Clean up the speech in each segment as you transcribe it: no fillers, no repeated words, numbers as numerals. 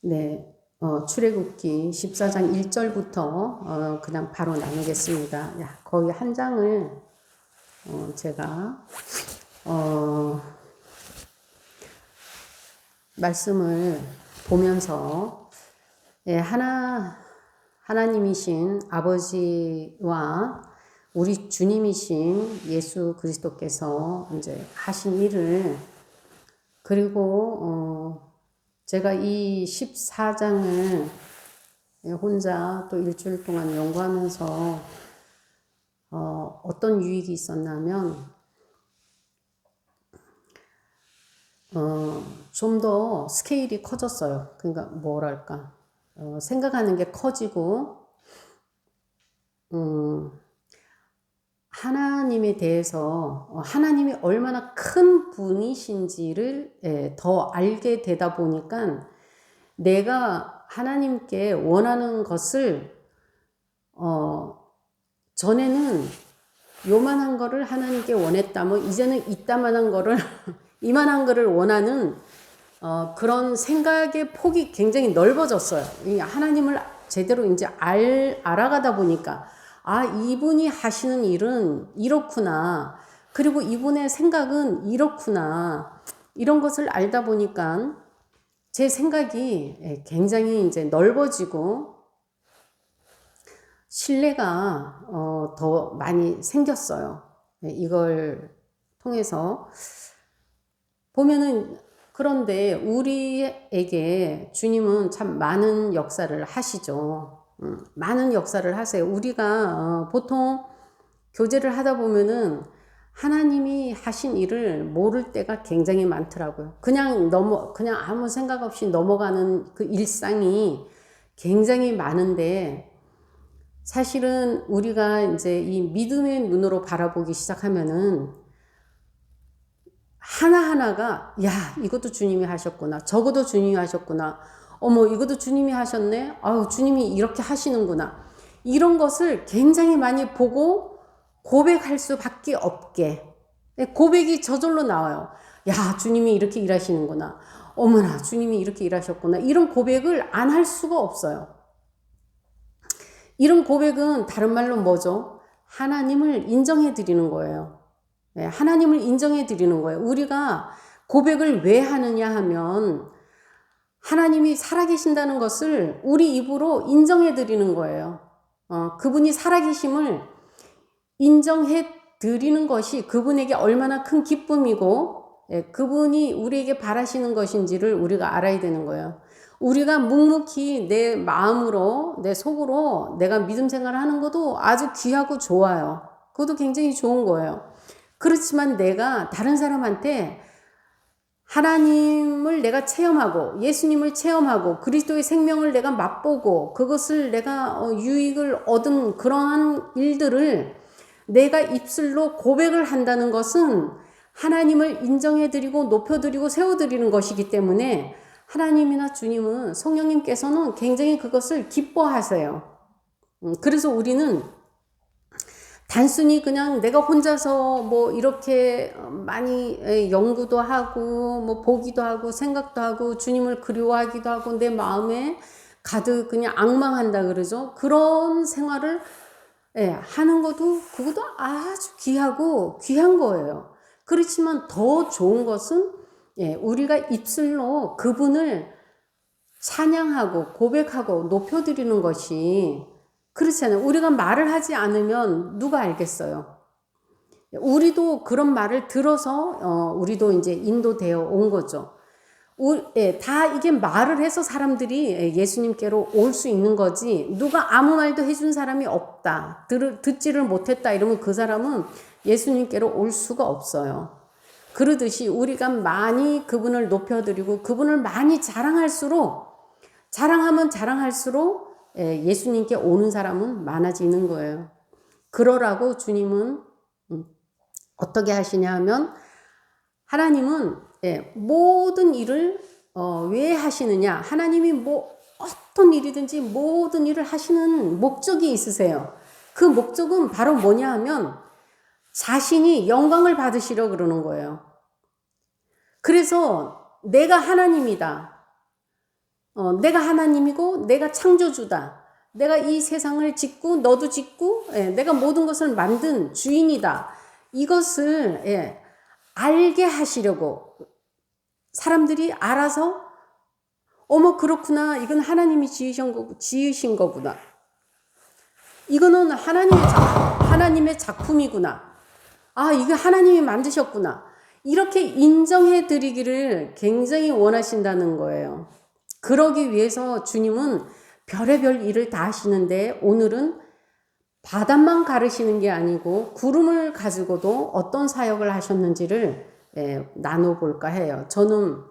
네, 출애굽기 14장 1절부터 그냥 바로 나누겠습니다. 야, 거의 한 장을 제가 말씀을 보면서 하나님이신 아버지와 우리 주님이신 예수 그리스도께서 이제 하신 일을, 그리고 제가 이 14장을 혼자 또 일주일 동안 연구하면서 어떤 유익이 있었냐면, 좀 더 스케일이 커졌어요. 그러니까 뭐랄까, 생각하는 게 커지고, 하나님에 대해서 하나님이 얼마나 큰 분이신지를 더 알게 되다 보니까, 내가 하나님께 원하는 것을 전에는 요만한 거를 하나님께 원했다면 이제는 이따만한 거를 이만한 거를 원하는 그런 생각의 폭이 굉장히 넓어졌어요. 하나님을 제대로 이제 알아가다 보니까, 아, 이분이 하시는 일은 이렇구나, 그리고 이분의 생각은 이렇구나, 이런 것을 알다 보니까 제 생각이 굉장히 이제 넓어지고 신뢰가 더 많이 생겼어요. 이걸 통해서 보면은, 그런데 우리에게 주님은 참 많은 역사를 하시죠. 많은 역사를 하세요. 우리가 보통 교제를 하다 보면은 하나님이 하신 일을 모를 때가 굉장히 많더라고요. 그냥 아무 생각 없이 넘어가는 그 일상이 굉장히 많은데, 사실은 우리가 이제 이 믿음의 눈으로 바라보기 시작하면은 하나하나가, 야, 이것도 주님이 하셨구나, 저것도 주님이 하셨구나, 어머, 이것도 주님이 하셨네, 아유, 주님이 이렇게 하시는구나, 이런 것을 굉장히 많이 보고 고백할 수밖에 없게, 고백이 저절로 나와요. 야, 주님이 이렇게 일하시는구나, 어머나, 주님이 이렇게 일하셨구나, 이런 고백을 안 할 수가 없어요. 이런 고백은 다른 말로 뭐죠? 하나님을 인정해 드리는 거예요. 하나님을 인정해 드리는 거예요. 우리가 고백을 왜 하느냐 하면, 하나님이 살아계신다는 것을 우리 입으로 인정해 드리는 거예요. 그분이 살아계심을 인정해 드리는 것이 그분에게 얼마나 큰 기쁨이고, 그분이 우리에게 바라시는 것인지를 우리가 알아야 되는 거예요. 우리가 묵묵히 내 마음으로, 내 속으로 내가 믿음 생활을 하는 것도 아주 귀하고 좋아요. 그것도 굉장히 좋은 거예요. 그렇지만 내가 다른 사람한테 하나님을 내가 체험하고, 예수님을 체험하고, 그리스도의 생명을 내가 맛보고, 그것을 내가 유익을 얻은 그러한 일들을 내가 입술로 고백을 한다는 것은 하나님을 인정해드리고 높여드리고 세워드리는 것이기 때문에, 하나님이나 주님은, 성령님께서는 굉장히 그것을 기뻐하세요. 그래서 우리는 단순히 그냥 내가 혼자서 뭐 이렇게 많이 연구도 하고 뭐 보기도 하고 생각도 하고 주님을 그리워하기도 하고 내 마음에 가득 그냥 앙망한다 그러죠. 그런 생활을 하는 것도, 그것도 아주 귀하고 귀한 거예요. 그렇지만 더 좋은 것은 우리가 입술로 그분을 찬양하고 고백하고 높여드리는 것이, 그렇잖아요. 우리가 말을 하지 않으면 누가 알겠어요. 우리도 그런 말을 들어서 우리도 이제 인도되어 온 거죠. 다 이게 말을 해서 사람들이 예수님께로 올 수 있는 거지, 누가 아무 말도 해준 사람이 없다, 듣지를 못했다 이러면 그 사람은 예수님께로 올 수가 없어요. 그러듯이 우리가 많이 그분을 높여드리고 그분을 많이 자랑하면 자랑할수록 예수님께 오는 사람은 많아지는 거예요. 그러라고 주님은 어떻게 하시냐 하면, 하나님은 모든 일을 왜 하시느냐, 하나님이 뭐 어떤 일이든지 모든 일을 하시는 목적이 있으세요. 그 목적은 바로 뭐냐 하면 자신이 영광을 받으시려 그러는 거예요. 그래서 내가 하나님이다. 내가 하나님이고 내가 창조주다. 내가 이 세상을 짓고 너도 짓고 내가 모든 것을 만든 주인이다. 이것을 알게 하시려고 사람들이 알아서 어머 그렇구나. 이건 하나님이 지으신 거구나. 이거는 하나님의 작품이구나. 아, 이게 하나님이 만드셨구나. 이렇게 인정해 드리기를 굉장히 원하신다는 거예요. 그러기 위해서 주님은 별의별 일을 다 하시는데 오늘은 바닷만 가르시는 게 아니고 구름을 가지고도 어떤 사역을 하셨는지를 나눠볼까 해요. 저는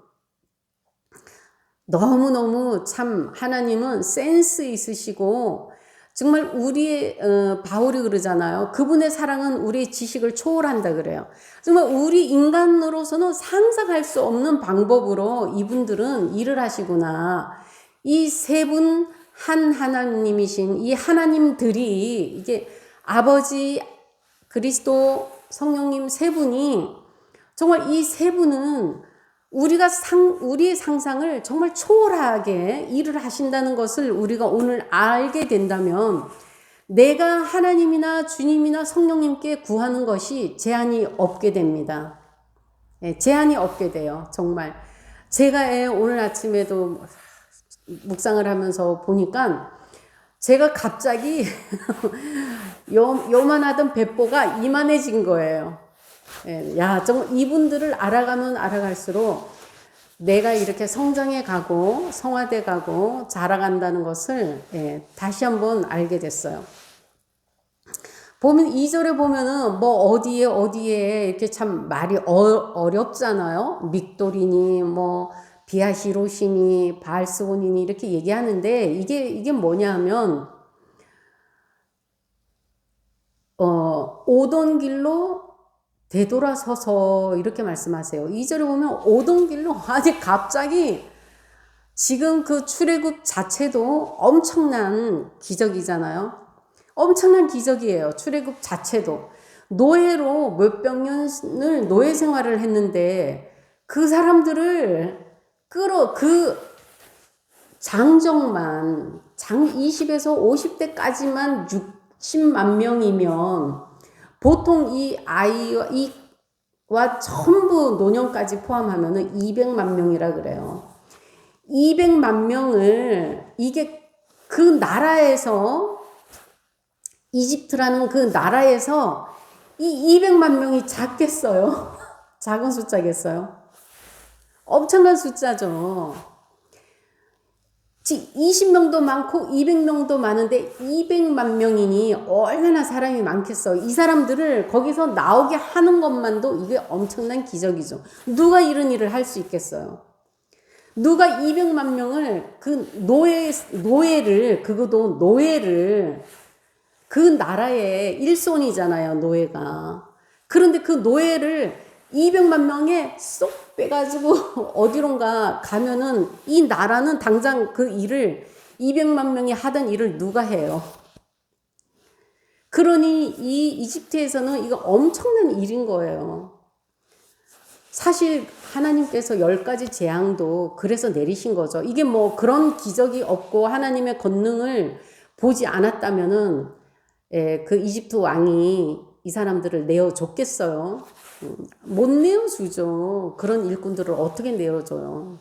너무너무 참 하나님은 센스 있으시고 정말 우리의 바울이 그러잖아요. 그분의 사랑은 우리의 지식을 초월한다 그래요. 정말 우리 인간으로서는 상상할 수 없는 방법으로 이분들은 일을 하시구나. 이 세 분 한 하나님이신 이 하나님들이 이게 아버지 그리스도 성령님 세 분이 정말 이 세 분은 우리의 상상을 정말 초월하게 일을 하신다는 것을 우리가 오늘 알게 된다면 내가 하나님이나 주님이나 성령님께 구하는 것이 제한이 없게 됩니다. 제한이 없게 돼요. 정말. 제가 오늘 아침에도 묵상을 하면서 보니까 제가 갑자기 요만하던 배포가 이만해진 거예요. 야, 정말 이분들을 알아가면 알아갈수록 내가 이렇게 성장해 가고 성화돼 가고 자라간다는 것을 다시 한번 알게 됐어요. 보면 2절에 보면은 뭐 어디에 이렇게 참 말이 어렵잖아요. 믹도리니 뭐 비아히로시니 바알스고니니 이렇게 얘기하는데 이게 뭐냐 하면 오던 길로 되돌아서서 이렇게 말씀하세요. 2절에 보면 오던 길로 아니 갑자기 지금 그 출애굽 자체도 엄청난 기적이잖아요. 엄청난 기적이에요. 출애굽 자체도. 노예로 몇백 년을 노예 생활을 했는데 그 사람들을 그 장정만 20에서 50대까지만 60만 명이면 보통 이 아이와 전부 노년까지 포함하면은 200만 명이라 그래요. 200만 명을 이게 그 나라에서 이집트라는 그 나라에서 이 200만 명이 작겠어요? 작은 숫자겠어요? 엄청난 숫자죠. 20명도 많고 200명도 많은데 200만 명이니 얼마나 사람이 많겠어. 이 사람들을 거기서 나오게 하는 것만도 이게 엄청난 기적이죠. 누가 이런 일을 할 수 있겠어요? 누가 200만 명을 그 노예를 그 나라의 일손이잖아요, 노예가. 그런데 그 노예를 200만 명에 쏙 빼가지고 어디론가 가면은 이 나라는 당장 그 일을 200만 명이 하던 일을 누가 해요? 그러니 이 이집트에서는 이거 엄청난 일인 거예요. 사실 하나님께서 10가지 재앙도 그래서 내리신 거죠. 이게 뭐 그런 기적이 없고 하나님의 권능을 보지 않았다면은 그 이집트 왕이 이 사람들을 내어줬겠어요? 못 내어주죠. 그런 일꾼들을 어떻게 내어줘요?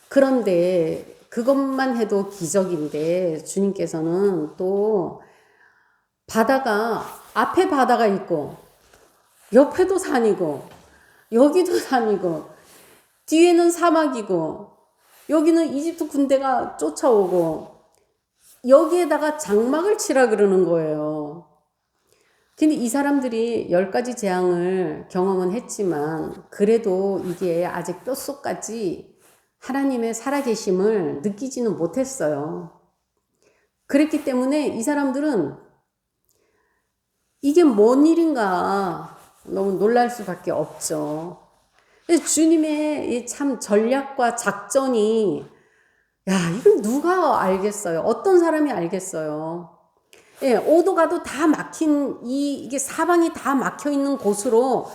그런데 그것만 해도 기적인데 주님께서는 또 앞에 바다가 있고 옆에도 산이고 여기도 산이고 뒤에는 사막이고 여기는 이집트 군대가 쫓아오고 여기에다가 장막을 치라 그러는 거예요. 근데 이 사람들이 10가지 재앙을 경험은 했지만 그래도 이게 아직 뼛속까지 하나님의 살아계심을 느끼지는 못했어요. 그랬기 때문에 이 사람들은 이게 뭔 일인가 너무 놀랄 수밖에 없죠. 주님의 참 전략과 작전이 이걸 누가 알겠어요? 어떤 사람이 알겠어요? 오도 가도 다 막힌 이게 사방이 다 막혀 있는 곳으로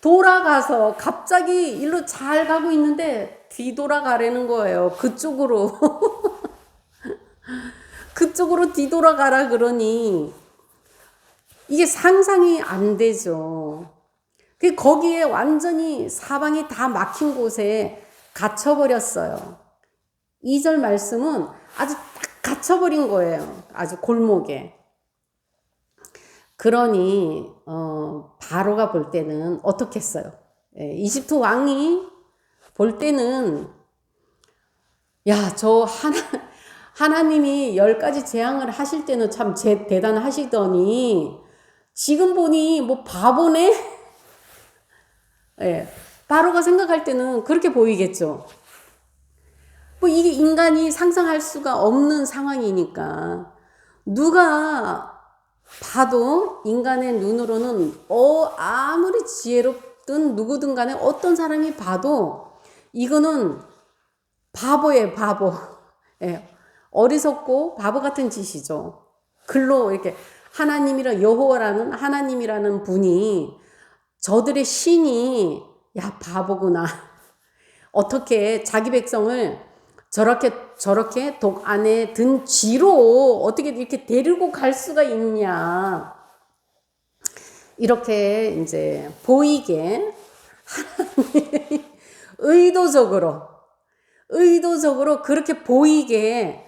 돌아가서 갑자기 일로 잘 가고 있는데 뒤돌아가라는 거예요. 그쪽으로. 그쪽으로 뒤돌아가라 그러니 이게 상상이 안 되죠. 거기에 완전히 사방이 다 막힌 곳에 갇혀버렸어요. 2절 말씀은 아주 딱 갇혀버린 거예요. 아주 골목에. 그러니 바로가 볼 때는 어떻겠어요? 이집트 왕이 볼 때는 야, 저 하나님이 10가지 재앙을 하실 때는 참 대단하시더니 지금 보니 뭐 바보네? 예, 바로가 생각할 때는 그렇게 보이겠죠. 뭐 이게 인간이 상상할 수가 없는 상황이니까 누가 봐도 인간의 눈으로는 아무리 지혜롭든 누구든 간에 어떤 사람이 봐도 이거는 바보예요, 바보. 예, 어리석고 바보 같은 짓이죠. 글로 이렇게 여호와라는 하나님이라는 분이 저들의 신이 야 바보구나. 어떻게 자기 백성을 저렇게 독 안에 든 쥐로 어떻게 이렇게 데리고 갈 수가 있냐. 이렇게 이제 보이게 의도적으로 그렇게 보이게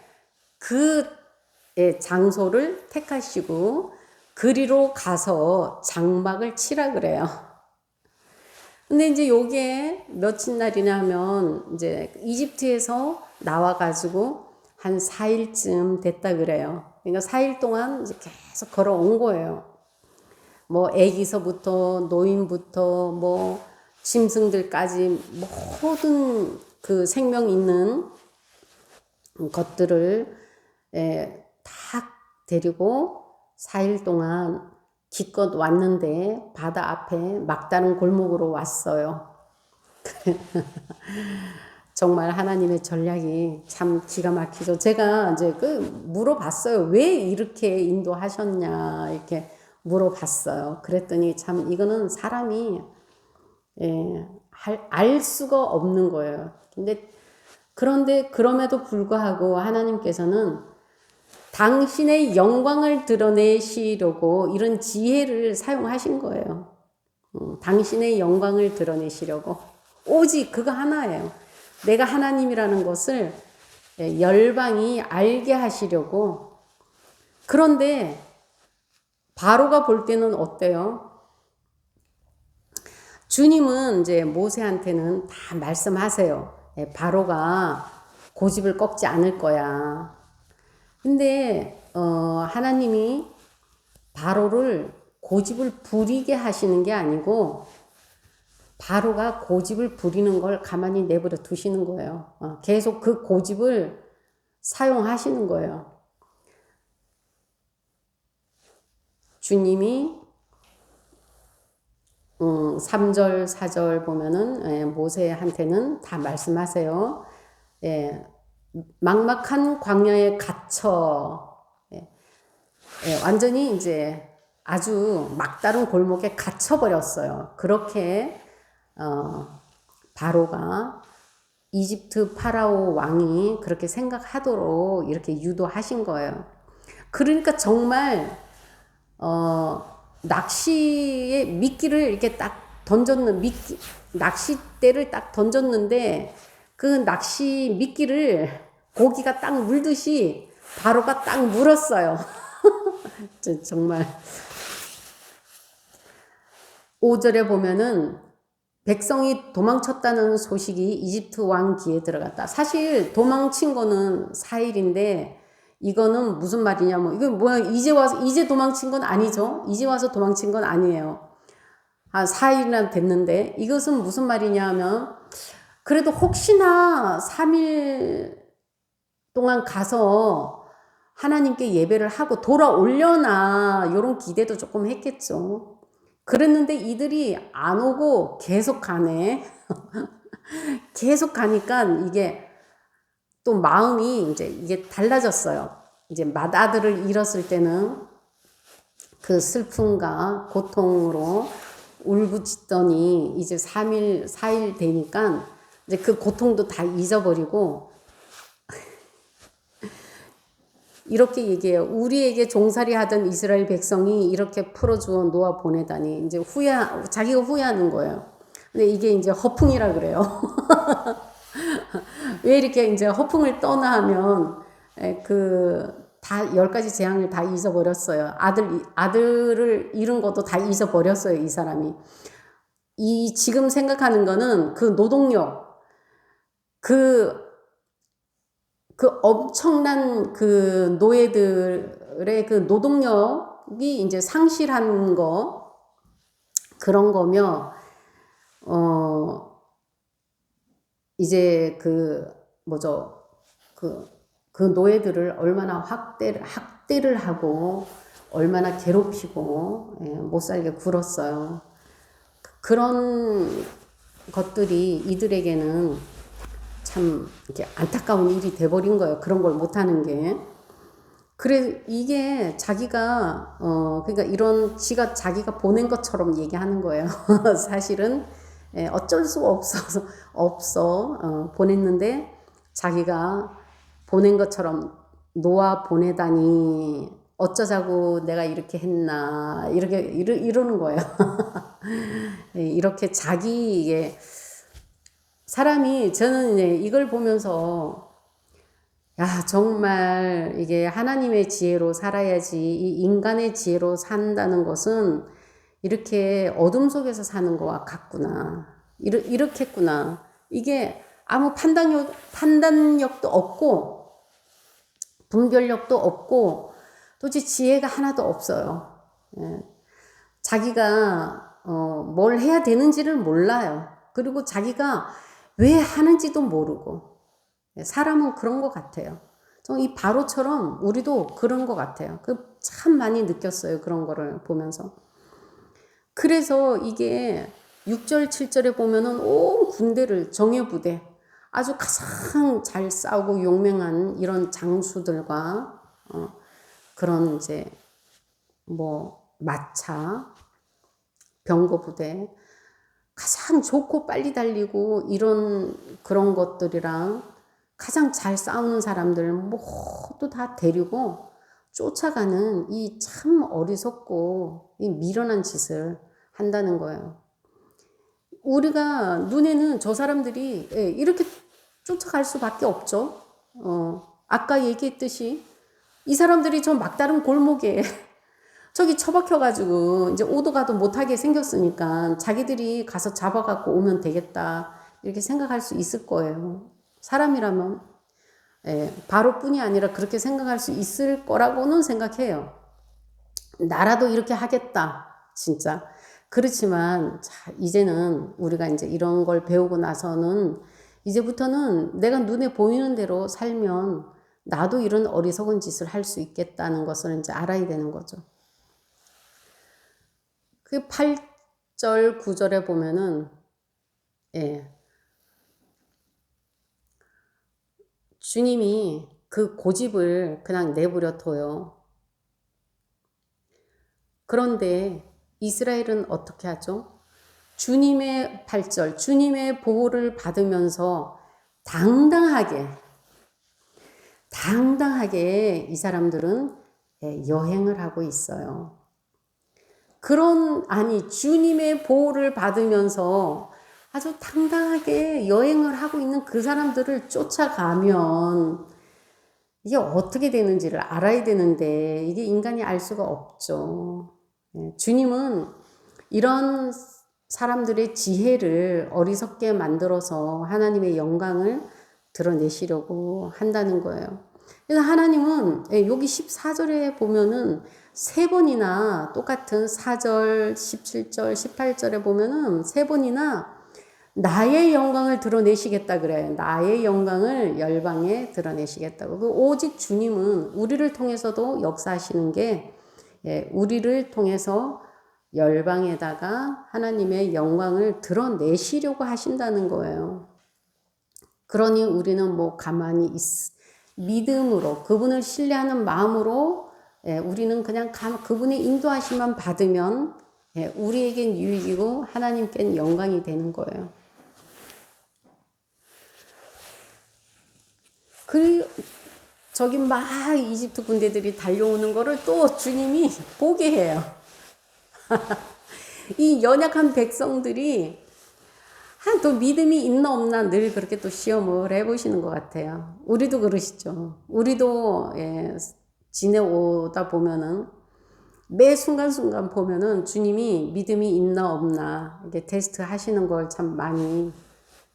그 장소를 택하시고 그리로 가서 장막을 치라 그래요. 근데 이제 요게 며칠 날이냐 하면 이제 이집트에서 나와가지고 한 4일쯤 됐다 그래요. 그러니까 4일 동안 이제 계속 걸어온 거예요. 뭐 애기서부터 노인부터 뭐 짐승들까지 모든 그 생명 있는 것들을 다 데리고 4일 동안 기껏 왔는데 바다 앞에 막다른 골목으로 왔어요. 정말 하나님의 전략이 참 기가 막히죠. 제가 이제 물어봤어요. 왜 이렇게 인도하셨냐 이렇게 물어봤어요. 그랬더니 참 이거는 사람이 알 수가 없는 거예요. 그런데 그럼에도 불구하고 하나님께서는 당신의 영광을 드러내시려고 이런 지혜를 사용하신 거예요. 당신의 영광을 드러내시려고. 오직 그거 하나예요. 내가 하나님이라는 것을 열방이 알게 하시려고. 그런데 바로가 볼 때는 어때요? 주님은 이제 모세한테는 다 말씀하세요. 바로가 고집을 꺾지 않을 거야. 근데 하나님이 바로를 고집을 부리게 하시는 게 아니고 바로가 고집을 부리는 걸 가만히 내버려 두시는 거예요. 계속 그 고집을 사용하시는 거예요. 주님이 3절, 4절 보면은 모세한테는 다 말씀하세요. 막막한 광야에 갇혀 완전히 이제 아주 막다른 골목에 갇혀버렸어요. 그렇게 바로가 이집트 파라오 왕이 그렇게 생각하도록 이렇게 유도하신 거예요. 그러니까 정말 낚시의 미끼를 이렇게 딱 낚싯대를 딱 던졌는데 그 낚시 미끼를 고기가 딱 물듯이 바로가 딱 물었어요. 정말 5절에 보면은 백성이 도망쳤다는 소식이 이집트 왕 귀에 들어갔다. 사실 도망친 거는 4일인데 이거는 무슨 말이냐면 이거 뭐야 이제 도망친 건 아니죠. 이제 와서 도망친 건 아니에요. 한 4일이나 됐는데 이것은 무슨 말이냐면 그래도 혹시나 3일 동안 가서 하나님께 예배를 하고 돌아오려나 이런 기대도 조금 했겠죠. 그랬는데 이들이 안 오고 계속 가네. 계속 가니까 이게 또 마음이 이게 달라졌어요. 이제 맏아들을 잃었을 때는 그 슬픔과 고통으로 울부짖더니 이제 3일, 4일 되니까 이제 그 고통도 다 잊어버리고 이렇게 얘기해요. 우리에게 종살이 하던 이스라엘 백성이 이렇게 풀어주어 놓아 보내다니 이제 자기가 후회하는 거예요. 근데 이게 이제 허풍이라 그래요. 왜 이렇게 이제 허풍을 떠나 하면 다 10가지 재앙을 다 잊어버렸어요. 아들을 잃은 것도 다 잊어버렸어요, 이 사람이. 지금 생각하는 거는 그 노동력, 그 엄청난 그 노예들의 그 노동력이 이제 상실한 그런 거며, 이제 그 노예들을 얼마나 학대를 하고, 얼마나 괴롭히고, 못 살게 굴었어요. 그런 것들이 이들에게는 참 이렇게 안타까운 일이 돼버린 거예요. 그런 걸 못하는 게. 그래, 이게 자기가, 그러니까 자기가 보낸 것처럼 얘기하는 거예요. 사실은, 어쩔 수 없어. 보냈는데, 자기가 보낸 것처럼 놓아 보내다니, 어쩌자고 내가 이렇게 했나, 이러는 거예요. 이렇게 사람이, 저는 이걸 보면서, 야, 정말 이게 하나님의 지혜로 살아야지, 이 인간의 지혜로 산다는 것은 이렇게 어둠 속에서 사는 거와 같구나. 이렇겠구나. 이게 아무 판단력도 없고, 분별력도 없고, 도대체 지혜가 하나도 없어요. 자기가, 뭘 해야 되는지를 몰라요. 그리고 자기가 왜 하는지도 모르고. 사람은 그런 것 같아요. 이 바로처럼 우리도 그런 것 같아요. 참 많이 느꼈어요. 그런 거를 보면서. 그래서 이게 6절, 7절에 보면은 온 군대를 정예부대, 아주 가장 잘 싸우고 용맹한 이런 장수들과 그런 이제 마차, 병거부대, 가장 좋고 빨리 달리고 이런 그런 것들이랑 가장 잘 싸우는 사람들 모두 다 데리고 쫓아가는 이 참 어리석고 이 미련한 짓을 한다는 거예요. 우리가 눈에는 저 사람들이 이렇게 쫓아갈 수밖에 없죠. 아까 얘기했듯이 이 사람들이 저 막다른 골목에 저기 처박혀가지고 이제 오도 가도 못하게 생겼으니까 자기들이 가서 잡아갖고 오면 되겠다 이렇게 생각할 수 있을 거예요. 사람이라면 바로뿐이 아니라 그렇게 생각할 수 있을 거라고는 생각해요. 나라도 이렇게 하겠다 진짜. 그렇지만 이제는 우리가 이제 이런 걸 배우고 나서는 이제부터는 내가 눈에 보이는 대로 살면 나도 이런 어리석은 짓을 할 수 있겠다는 것을 이제 알아야 되는 거죠. 그 8절, 9절에 보면은, 주님이 그 고집을 그냥 내버려 둬요. 그런데 이스라엘은 어떻게 하죠? 주님의 8절, 주님의 보호를 받으면서 당당하게 이 사람들은 여행을 하고 있어요. 주님의 보호를 받으면서 아주 당당하게 여행을 하고 있는 그 사람들을 쫓아가면 이게 어떻게 되는지를 알아야 되는데 이게 인간이 알 수가 없죠. 주님은 이런 사람들의 지혜를 어리석게 만들어서 하나님의 영광을 드러내시려고 한다는 거예요. 그래서 하나님은 여기 14절에 보면은 3번이나 똑같은 4절, 17절, 18절에 보면은 3번이나 나의 영광을 드러내시겠다 그래요. 나의 영광을 열방에 드러내시겠다고. 오직 주님은 우리를 통해서도 역사하시는 게 우리를 통해서 열방에다가 하나님의 영광을 드러내시려고 하신다는 거예요. 그러니 우리는 가만히 믿음으로 그분을 신뢰하는 마음으로 우리는 그냥 그분의 인도하심만 받으면 예, 우리에겐 유익이고 하나님께는 영광이 되는 거예요. 저기 막 이집트 군대들이 달려오는 거를 또 주님이 보게 해요. 이 연약한 백성들이 또 믿음이 있나 없나 늘 그렇게 또 시험을 해보시는 것 같아요. 우리도 그러시죠. 우리도 지내오다 보면은 매 순간순간 보면은 주님이 믿음이 있나 없나 이렇게 테스트 하시는 걸 참 많이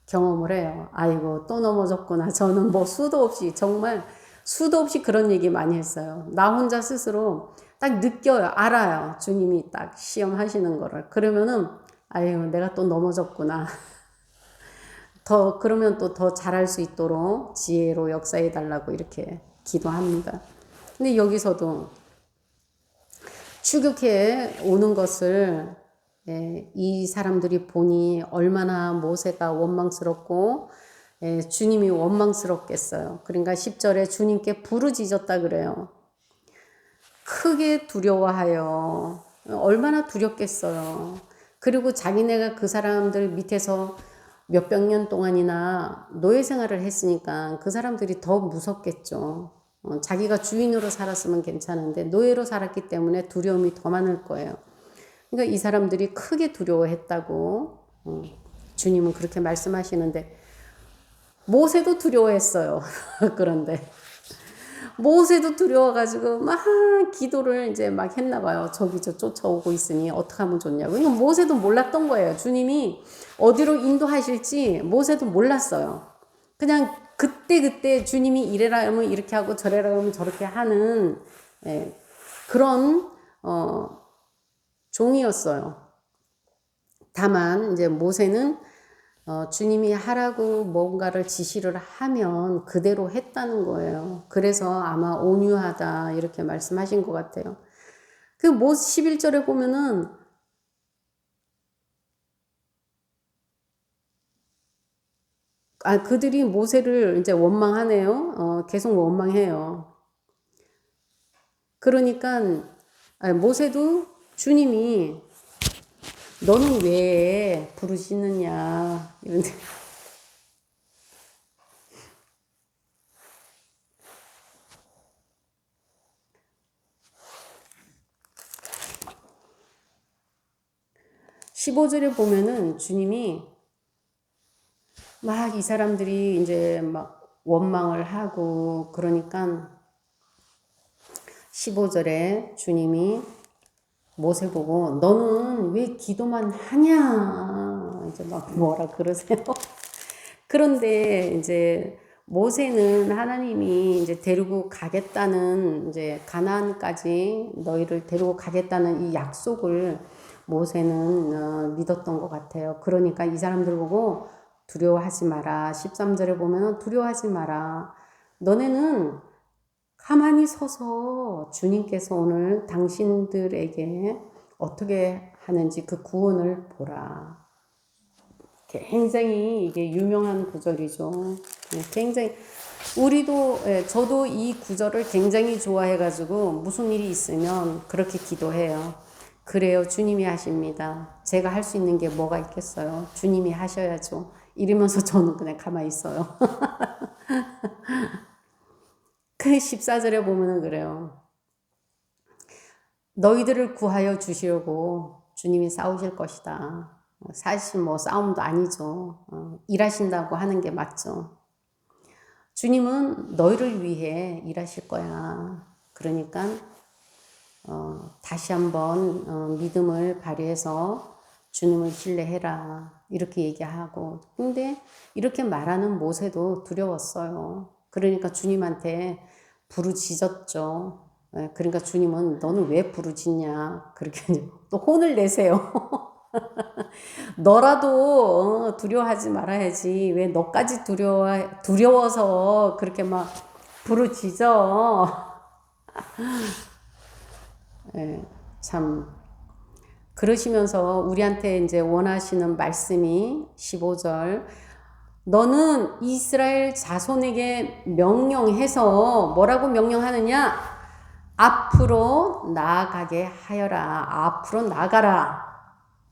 경험을 해요. 아이고 또 넘어졌구나. 저는 뭐 정말 수도 없이 그런 얘기 많이 했어요. 나 혼자 스스로 딱 느껴요. 알아요. 주님이 딱 시험하시는 거를. 그러면은 아이고 내가 또 넘어졌구나. 그러면 또 더 잘할 수 있도록 지혜로 역사해 달라고 이렇게 기도합니다. 근데 여기서도 추격해 오는 것을 이 사람들이 보니 얼마나 모세가 원망스럽고 주님이 원망스럽겠어요. 그러니까 10절에 주님께 부르짖었다 그래요. 크게 두려워하여 얼마나 두렵겠어요. 그리고 자기네가 그 사람들 밑에서 몇백 년 동안이나 노예 생활을 했으니까 그 사람들이 더 무섭겠죠. 자기가 주인으로 살았으면 괜찮은데 노예로 살았기 때문에 두려움이 더 많을 거예요. 그러니까 이 사람들이 크게 두려워했다고 주님은 그렇게 말씀하시는데 모세도 두려워했어요. 그런데 모세도 두려워가지고 막 기도를 이제 막 했나 봐요. 저기 저 쫓아오고 있으니 어떻게 하면 좋냐고. 그러니까 모세도 몰랐던 거예요. 주님이 어디로 인도하실지 모세도 몰랐어요. 그냥 그때 주님이 이래라 하면 이렇게 하고 저래라 하면 저렇게 하는 그런 종이었어요. 다만 이제 모세는 주님이 하라고 뭔가를 지시를 하면 그대로 했다는 거예요. 그래서 아마 온유하다 이렇게 말씀하신 것 같아요. 그 11절에 보면은 그들이 모세를 이제 원망하네요. 계속 원망해요. 그러니까 모세도 주님이 너는 왜 부르시느냐 이런데 15절에 보면은 주님이 막 이 사람들이 이제 막 원망을 하고 그러니까 15절에 주님이 모세 보고 너는 왜 기도만 하냐 이제 막 뭐라 그러세요. 그런데 이제 모세는 하나님이 이제 데리고 가겠다는 이제 가나안까지 너희를 데리고 가겠다는 이 약속을 모세는 믿었던 것 같아요. 그러니까 이 사람들 보고 두려워하지 마라. 13절에 보면 두려워하지 마라. 너네는 가만히 서서 주님께서 오늘 당신들에게 어떻게 하는지 그 구원을 보라. 굉장히 이게 유명한 구절이죠. 굉장히 저도 이 구절을 굉장히 좋아해가지고 무슨 일이 있으면 그렇게 기도해요. 그래요, 주님이 하십니다. 제가 할 수 있는 게 뭐가 있겠어요? 주님이 하셔야죠. 이러면서 저는 그냥 가만히 있어요. 그 14절에 보면은 그래요. 너희들을 구하여 주시려고 주님이 싸우실 것이다. 사실 뭐 싸움도 아니죠. 일하신다고 하는 게 맞죠. 주님은 너희를 위해 일하실 거야. 그러니까 다시 한번 믿음을 발휘해서 주님을 신뢰해라. 이렇게 얘기하고 근데 이렇게 말하는 모세도 두려웠어요. 그러니까 주님한테 부르짖었죠. 그러니까 주님은 너는 왜 부르짖냐 그렇게 또 혼을 내세요. 너라도 두려워하지 말아야지 왜 너까지 두려워서 그렇게 막 부르짖어. 참 그러시면서 우리한테 이제 원하시는 말씀이 15절 너는 이스라엘 자손에게 명령해서 뭐라고 명령하느냐? 앞으로 나아가게 하여라. 앞으로 나가라.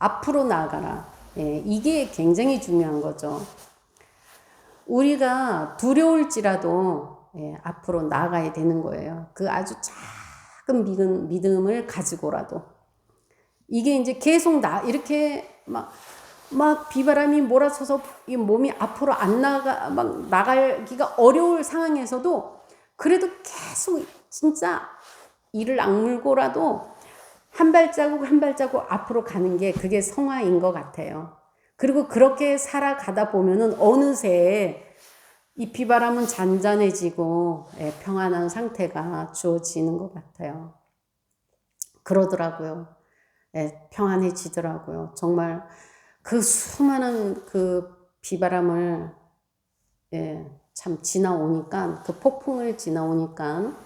앞으로 나아가라. 예, 이게 굉장히 중요한 거죠. 우리가 두려울지라도 예, 앞으로 나아가야 되는 거예요. 그 아주 작은 믿음을 가지고라도. 이게 이제 계속 이렇게 막 비바람이 몰아쳐서 이 몸이 앞으로 안 나가기가 어려울 상황에서도 그래도 계속 진짜 이를 악물고라도 한 발자국 한 발자국 앞으로 가는 게 그게 성화인 것 같아요. 그리고 그렇게 살아가다 보면은 어느새 이 비바람은 잔잔해지고 평안한 상태가 주어지는 것 같아요. 그러더라고요. 평안해지더라고요. 정말 그 수많은 그 비바람을 참 지나오니까 그 폭풍을 지나오니까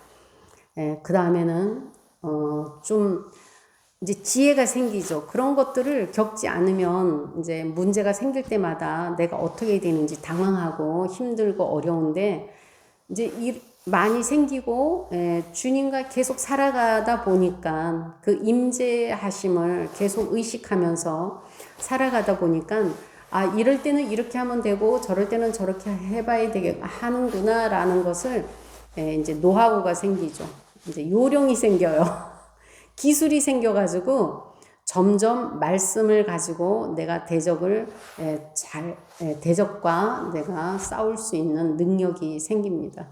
그 다음에는 좀 이제 지혜가 생기죠. 그런 것들을 겪지 않으면 이제 문제가 생길 때마다 내가 어떻게 되는지 당황하고 힘들고 어려운데 이제 많이 생기고 주님과 계속 살아가다 보니까 그 임재하심을 계속 의식하면서 살아가다 보니까 이럴 때는 이렇게 하면 되고 저럴 때는 저렇게 해봐야 하는구나 라는 것을 이제 노하우가 생기죠. 이제 요령이 생겨요. 기술이 생겨가지고 점점 말씀을 가지고 내가 대적과 내가 싸울 수 있는 능력이 생깁니다.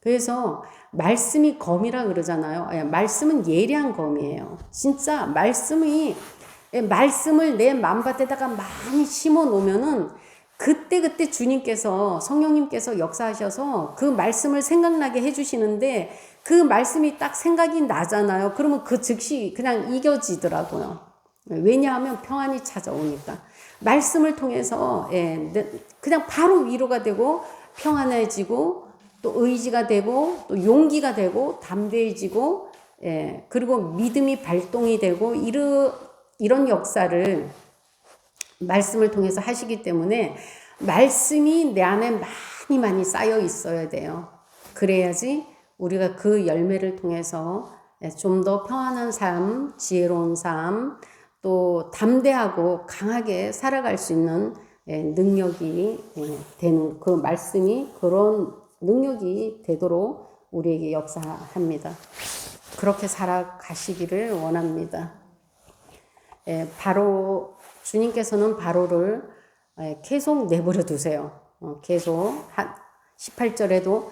그래서 말씀이 검이라 그러잖아요. 말씀은 예리한 검이에요. 진짜 말씀을 내 마음밭에다가 많이 심어 놓으면은 그때 주님께서 성령님께서 역사하셔서 그 말씀을 생각나게 해주시는데 그 말씀이 딱 생각이 나잖아요. 그러면 그 즉시 그냥 이겨지더라고요. 왜냐하면 평안이 찾아오니까. 말씀을 통해서 그냥 바로 위로가 되고 평안해지고 또 의지가 되고 또 용기가 되고 담대해지고 그리고 믿음이 발동이 되고 이런 역사를 말씀을 통해서 하시기 때문에 말씀이 내 안에 많이 쌓여 있어야 돼요. 그래야지 우리가 그 열매를 통해서 좀 더 평안한 삶, 지혜로운 삶, 또 담대하고 강하게 살아갈 수 있는 능력이 되는 그 말씀이 그런 능력이 되도록 우리에게 역사합니다. 그렇게 살아가시기를 원합니다. 바로 주님께서는 바로를 계속 내버려 두세요. 계속 18절에도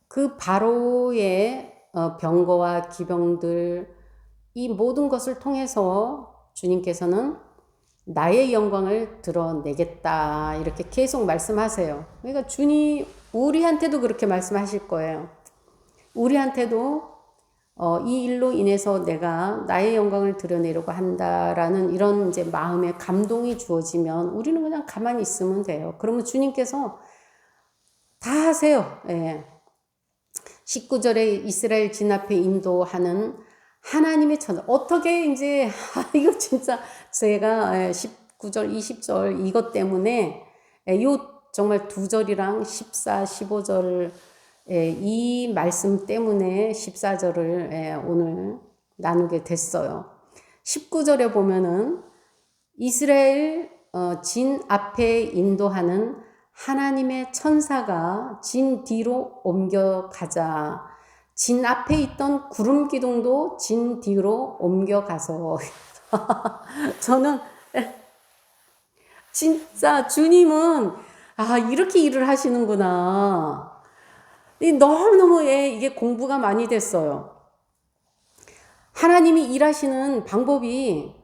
그 바로의 병거와 기병들 이 모든 것을 통해서 주님께서는 나의 영광을 드러내겠다 이렇게 계속 말씀하세요. 그러니까 주님 우리한테도 그렇게 말씀하실 거예요. 우리한테도 이 일로 인해서 내가 나의 영광을 드러내려고 한다라는 이런 이제 마음의 감동이 주어지면 우리는 그냥 가만히 있으면 돼요. 그러면 주님께서 다 하세요. 19절에 이스라엘 진압해 인도하는 하나님의 천사. 어떻게 이제 이거 진짜 제가 19절, 20절 이것 때문에 요 정말 2절이랑 14, 15절 이 말씀 때문에 14절을 오늘 나누게 됐어요. 19절에 보면은 이스라엘 진 앞에 인도하는 하나님의 천사가 진 뒤로 옮겨가자. 진 앞에 있던 구름 기둥도 진 뒤로 옮겨가서 저는 진짜 주님은 이렇게 일을 하시는구나. 너무너무 이게 공부가 많이 됐어요. 하나님이 일하시는 방법이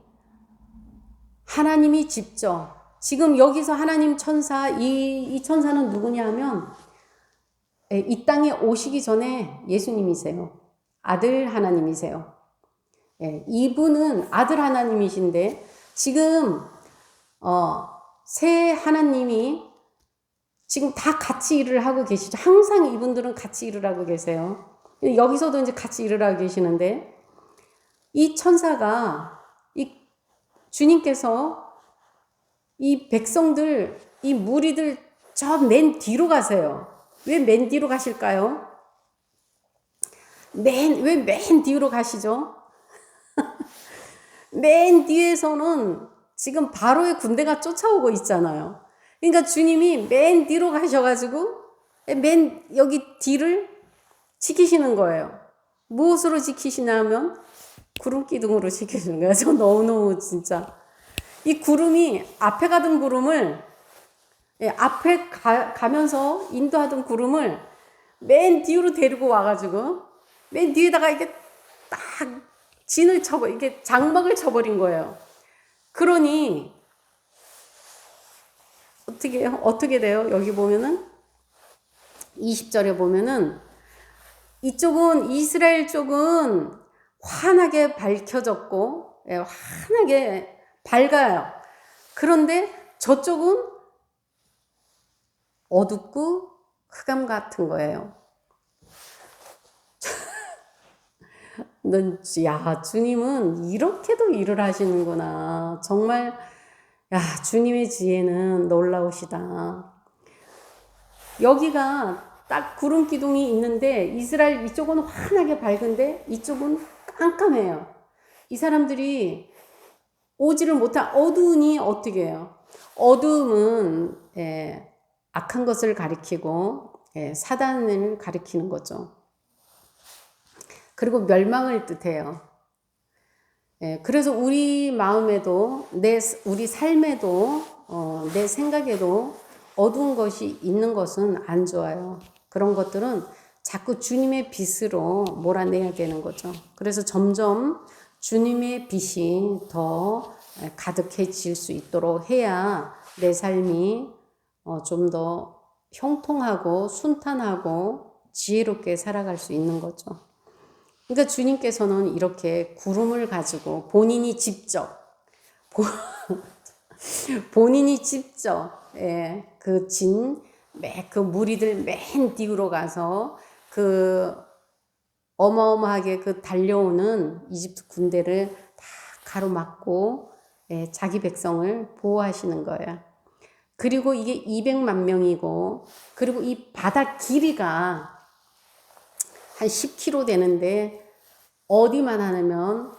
하나님이 직접 지금 여기서 하나님 천사 이 천사는 누구냐 하면 이 땅에 오시기 전에 예수님이세요. 아들 하나님이세요. 이분은 아들 하나님이신데 지금 새 하나님이 지금 다 같이 일을 하고 계시죠. 항상 이분들은 같이 일을 하고 계세요. 여기서도 이제 같이 일을 하고 계시는데 이 천사가 이 주님께서 이 백성들, 이 무리들 저 맨 뒤로 가세요. 왜 맨 뒤로 가실까요? 왜 맨 뒤로 가시죠? 맨 뒤에서는 지금 바로의 군대가 쫓아오고 있잖아요. 그러니까 주님이 맨 뒤로 가셔가지고 맨 여기 뒤를 지키시는 거예요. 무엇으로 지키시냐면 구름 기둥으로 지키시는 거예요. 저 너무너무 진짜 이 구름이 앞에 가던 구름을 앞에 가면서 인도하던 구름을 맨 뒤로 데리고 와가지고 맨 뒤에다가 이게 딱 진을 이게 장막을 쳐버린 거예요. 그러니 어떻게 돼요? 여기 보면은 20절에 보면은 이쪽은 이스라엘 쪽은 환하게 밝혀졌고 환하게 밝아요. 그런데 저쪽은 어둡고 흑암 같은 거예요. 야, 주님은 이렇게도 일을 하시는구나. 정말, 야, 주님의 지혜는 놀라우시다. 여기가 딱 구름 기둥이 있는데 이스라엘 이쪽은 환하게 밝은데 이쪽은 깜깜해요. 이 사람들이 오지를 못한 어두우니 어떻게 해요? 어두움은 악한 것을 가리키고 사단을 가리키는 거죠. 그리고 멸망을 뜻해요. 그래서 우리 마음에도 우리 삶에도 내 생각에도 어두운 것이 있는 것은 안 좋아요. 그런 것들은 자꾸 주님의 빛으로 몰아내야 되는 거죠. 그래서 점점 주님의 빛이 더 가득해질 수 있도록 해야 내 삶이 좀 더 형통하고 순탄하고 지혜롭게 살아갈 수 있는 거죠. 그러니까 주님께서는 이렇게 구름을 가지고 본인이 직접 그 무리들 맨 뒤로 가서 그 어마어마하게 그 달려오는 이집트 군대를 다 가로막고 자기 백성을 보호하시는 거예요. 그리고 이게 200만 명이고, 그리고 이 바다 길이가 한 10km 되는데 어디만 하냐면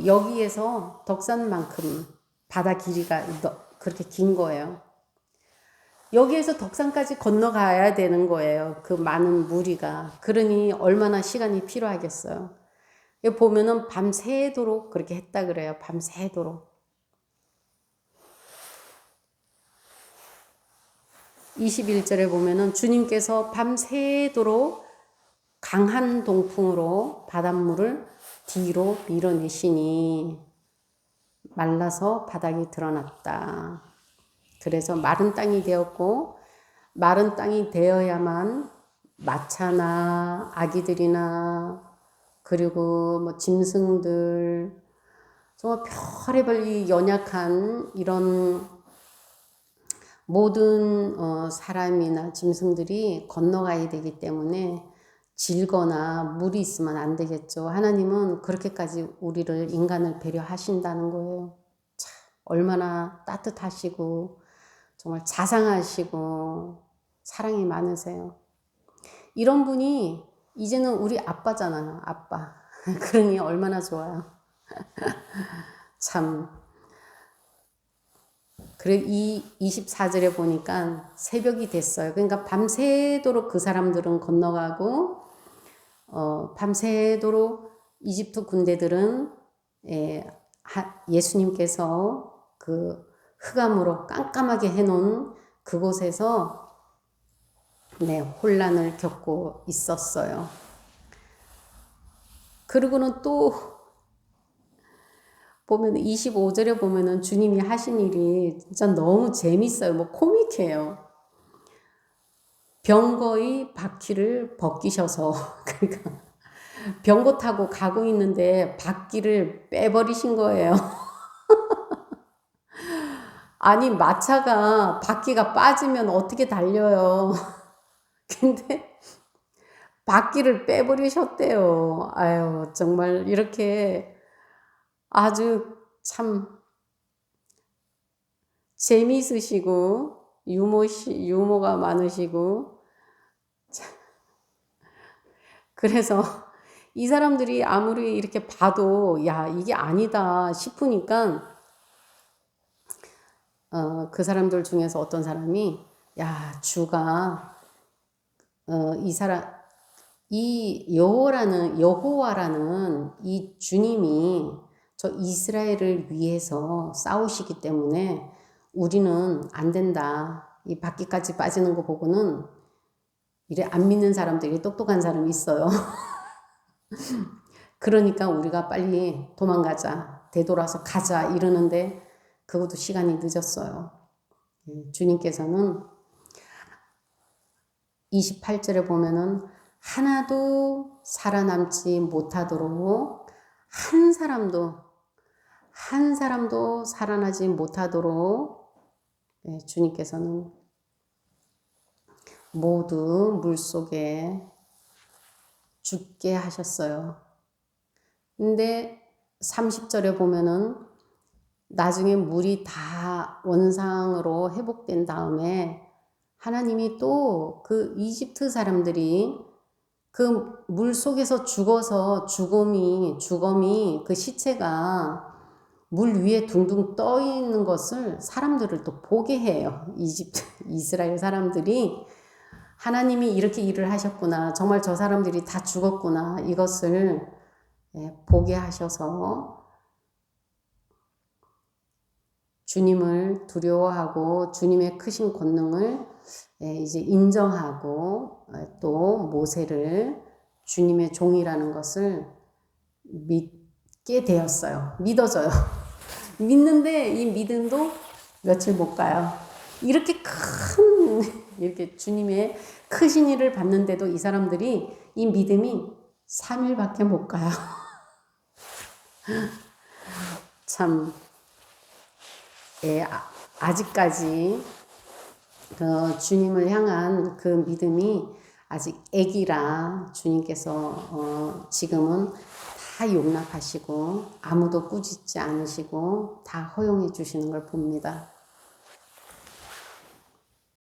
여기에서 덕산만큼 바다 길이가 그렇게 긴 거예요. 여기에서 덕산까지 건너가야 되는 거예요. 그 많은 무리가. 그러니 얼마나 시간이 필요하겠어요. 여기 보면은 밤새도록 그렇게 했다 그래요. 밤새도록. 21절에 보면은 주님께서 밤새도록 강한 동풍으로 바닷물을 뒤로 밀어내시니 말라서 바닥이 드러났다. 그래서 마른 땅이 되었고, 마른 땅이 되어야만 마차나 아기들이나 그리고 뭐 짐승들, 정말 별의별 이 연약한 이런 모든 사람이나 짐승들이 건너가야 되기 때문에 질거나 물이 있으면 안 되겠죠. 하나님은 그렇게까지 우리를, 인간을 배려하신다는 거예요. 참 얼마나 따뜻하시고 정말 자상하시고 사랑이 많으세요. 이런 분이 이제는 우리 아빠잖아요. 아빠. 그러니 얼마나 좋아요. 참. 그래, 이 24절에 보니까 새벽이 됐어요. 그러니까 밤새도록 그 사람들은 건너가고, 밤새도록 이집트 군대들은 예수님께서 그 흑암으로 깜깜하게 해놓은 그곳에서 혼란을 겪고 있었어요. 그리고는 또 보면 25절에 보면은 주님이 하신 일이 진짜 너무 재밌어요. 뭐 코믹해요. 병거의 바퀴를 벗기셔서 그러니까 병거 타고 가고 있는데 바퀴를 빼버리신 거예요. 아니 마차가 바퀴가 빠지면 어떻게 달려요. 근데 바퀴를 빼버리셨대요. 아유 정말 이렇게 아주 참 재미있으시고 유머가 많으시고 그래서 이 사람들이 아무리 이렇게 봐도 야 이게 아니다 싶으니까 그 사람들 중에서 어떤 사람이 야 주가 이 여호와라는 이 주님이 저 이스라엘을 위해서 싸우시기 때문에 우리는 안 된다. 이 바퀴까지 빠지는 거 보고는 이래 안 믿는 사람들이 똑똑한 사람이 있어요. 그러니까 우리가 빨리 도망가자. 되돌아서 가자. 이러는데 그것도 시간이 늦었어요. 주님께서는 28절에 보면은 하나도 살아남지 못하도록 한 사람도 살아나지 못하도록 주님께서는 모두 물속에 죽게 하셨어요. 근데 30절에 보면은 나중에 물이 다 원상으로 회복된 다음에 하나님이 또 그 이집트 사람들이 그 물 속에서 죽어서 죽음이 그 시체가 물 위에 둥둥 떠 있는 것을 사람들을 또 보게 해요. 이스라엘 사람들이 하나님이 이렇게 일을 하셨구나. 정말 저 사람들이 다 죽었구나. 이것을 보게 하셔서 주님을 두려워하고 주님의 크신 권능을 이제 인정하고 또 모세를 주님의 종이라는 것을 믿게 되었어요. 믿어져요. 믿는데 이 믿음도 며칠 못 가요. 이렇게 주님의 크신 일을 봤는데도 이 사람들이 이 믿음이 3일밖에 못 가요. 참, 아직까지 주님을 향한 그 믿음이 아직 애기라 주님께서 지금은 다 용납하시고 아무도 꾸짖지 않으시고 다 허용해 주시는 걸 봅니다.